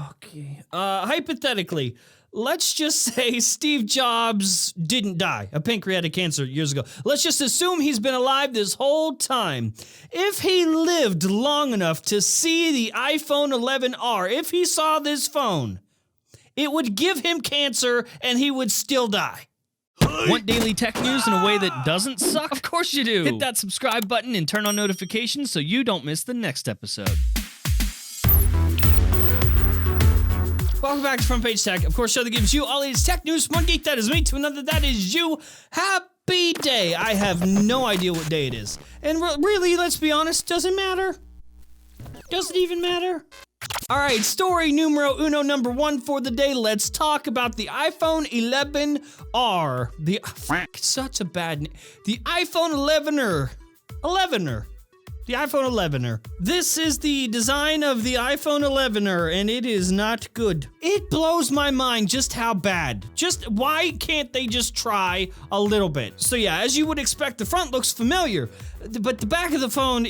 Okay. Hypothetically, let's just say Steve Jobs didn't die of pancreatic cancer years ago. Let's just assume he's been alive this whole time. If he lived long enough to see the iPhone 11R, if he saw this phone, it would give him cancer and he would still die. Want daily tech news in a way that doesn't suck? Of course you do. Hit that subscribe button and turn on notifications so you don't miss the next episode. Welcome back to Front Page Tech, of course, show that gives you all these tech news from one geek, that is me, to another, that is you. Happy day. I have no idea what day it is. And really, let's be honest, doesn't matter. Doesn't even matter. All right, story numero uno, number one for the day. Let's talk about the iPhone 11R. Such a bad name. The iPhone 11er. The iPhone 11er. This is the design of the iPhone 11er, and it is not good. It blows my mind just how bad. Just why can't they just try a little bit? So yeah, as you would expect, the front looks familiar, but the back of the phone,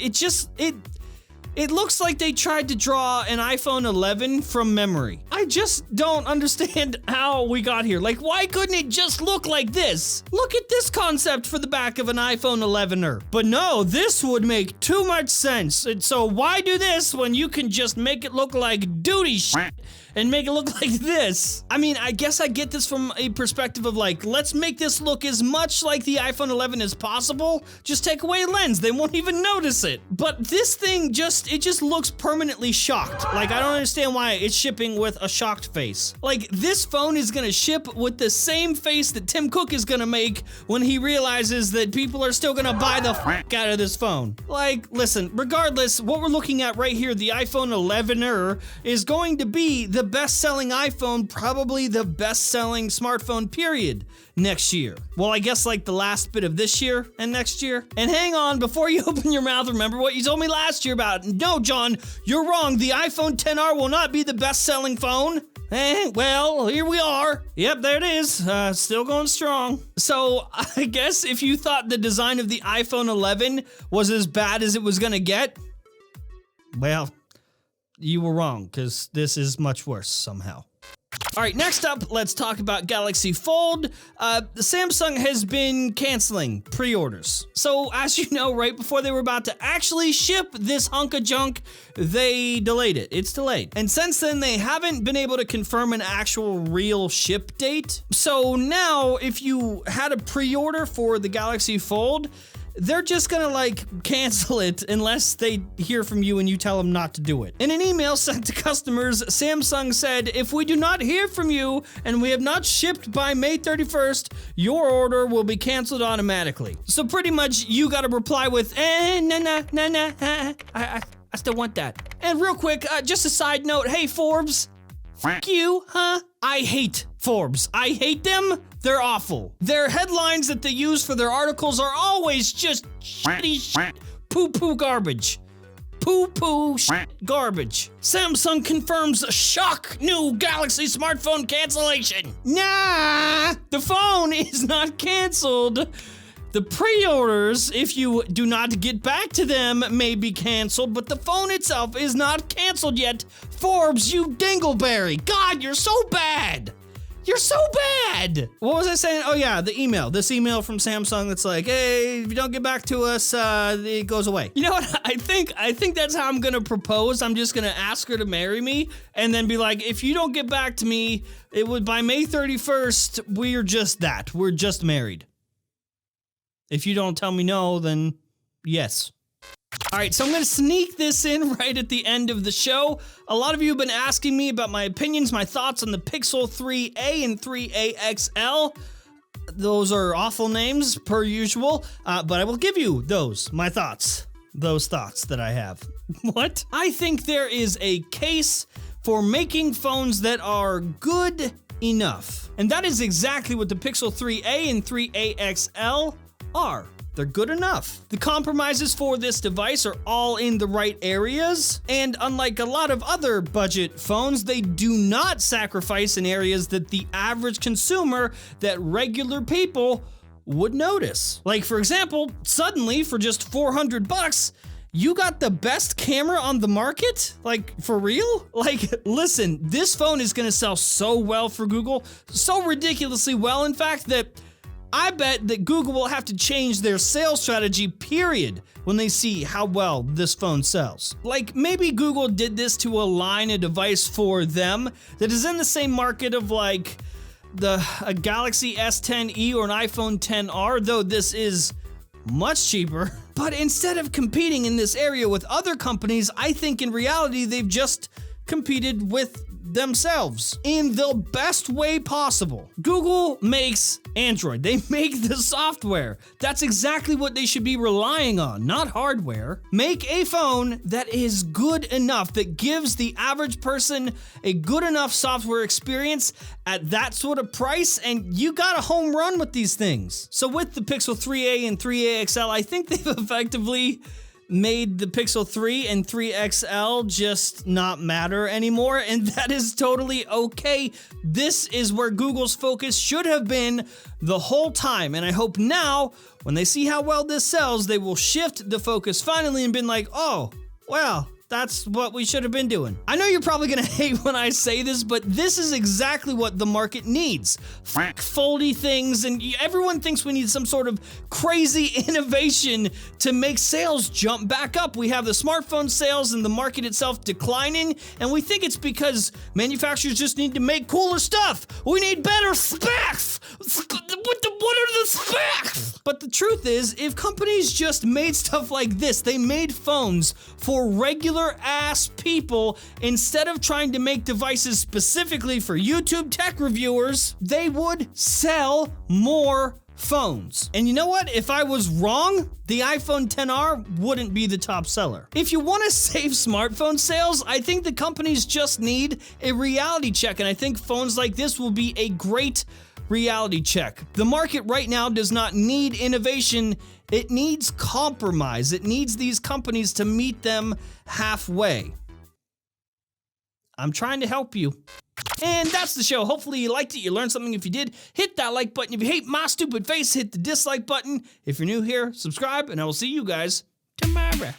it looks like they tried to draw an iPhone 11 from memory. I just don't understand how we got here. Like, why couldn't it just look like this? Look at this concept for the back of an iPhone 11er. But no, this would make too much sense. And so why do this when you can just make it look like duty shit and make it look like this? I mean, I guess I get this from a perspective of like, let's make this look as much like the iPhone 11 as possible. Just take away a lens. They won't even notice it. But this thing it just looks permanently shocked. Like, I don't understand why it's shipping with a shocked face. Like, this phone is gonna ship with the same face that Tim Cook is gonna make when he realizes that people are still gonna buy the fuck out of this phone. Like, listen, regardless, what we're looking at right here, the iPhone 11er, is going to be the best-selling iPhone, probably the best-selling smartphone, period, next year. Well, I guess like the last bit of this year and next year. And hang on, before you open your mouth, remember what you told me last year about, no, John, you're wrong. The iPhone XR will not be the best-selling phone. Well, here we are. Yep, there it is. Still going strong. So I guess if you thought the design of the iPhone 11 was as bad as it was gonna get, well, you were wrong, because this is much worse somehow. All right, next up, let's talk about Galaxy Fold. Samsung has been canceling pre-orders. So, as you know, right before they were about to actually ship this hunk of junk, they delayed it. It's delayed. And since then, they haven't been able to confirm an actual real ship date. So now, if you had a pre-order for the Galaxy Fold, they're just gonna like cancel it unless they hear from you and you tell them not to do it. In an email sent to customers, Samsung said, if we do not hear from you and we have not shipped by May 31st, your order will be canceled automatically. So pretty much you gotta reply with, nah, I still want that. And real quick, just a side note, hey Forbes, fuck you, huh? I hate Forbes. I hate them. They're awful. Their headlines that they use for their articles are always just shitty shit. Poo-poo garbage. Poo-poo shit garbage. Samsung confirms shock new Galaxy smartphone cancellation. Nah, the phone is not canceled. The pre-orders, if you do not get back to them, may be canceled, but the phone itself is not canceled yet. Forbes, you dingleberry. God, you're so bad. You're so bad. What was I saying? Oh yeah, the email. This email from Samsung that's like, hey, if you don't get back to us, it goes away. You know what? I think that's how I'm gonna propose. I'm just gonna ask her to marry me and then be like, if you don't get back to me, it would by May 31st, we're just that. We're just married. If you don't tell me no, then yes. All right, so I'm gonna sneak this in right at the end of the show. A lot of you have been asking me about my opinions, my thoughts on the Pixel 3a and 3a XL. Those are awful names, per usual, but I will give you those thoughts that I have. What? I think there is a case for making phones that are good enough. And that is exactly what the Pixel 3a and 3a XL are. They're good enough. The compromises for this device are all in the right areas, and unlike a lot of other budget phones, they do not sacrifice in areas that the average consumer, that regular people, would notice. Like, for example, suddenly for just $400, You got the best camera on the market? Like, for real? Like, listen, this phone is gonna sell so well for Google, so ridiculously well, in fact, that I bet that Google will have to change their sales strategy, period, when they see how well this phone sells. Like, maybe Google did this to align a device for them that is in the same market of like a Galaxy S10e or an iPhone XR, though this is much cheaper. But instead of competing in this area with other companies, I think in reality they've just competed with themselves in the best way possible. Google makes Android. They make the software. That's exactly what they should be relying on, not hardware. Make a phone that is good enough, that gives the average person a good enough software experience at that sort of price, and you got a home run with these things. So with the Pixel 3a and 3a XL, I think they've effectively made the Pixel 3 and 3 XL just not matter anymore, and that is totally okay. This is where Google's focus should have been the whole time, and I hope now, when they see how well this sells, they will shift the focus finally and been like, oh, well, that's what we should have been doing. I know you're probably gonna hate when I say this, but this is exactly what the market needs. Foldy things, and everyone thinks we need some sort of crazy innovation to make sales jump back up. We have the smartphone sales and the market itself declining, and we think it's because manufacturers just need to make cooler stuff. We need better specs. What are the specs? But the truth is, if companies just made stuff like this, they made phones for regular ass people instead of trying to make devices specifically for YouTube tech reviewers, they would sell more phones. And you know what? If I was wrong, the iPhone XR wouldn't be the top seller. If you want to save smartphone sales, I think the companies just need a reality check, and I think phones like this will be a great reality check. The market right now does not need innovation, it needs compromise. It needs these companies to meet them halfway. I'm trying to help you. And that's the show. Hopefully you liked it, you learned something. If you did, hit that like button. If you hate my stupid face, hit the dislike button. If you're new here, subscribe, and I will see you guys tomorrow.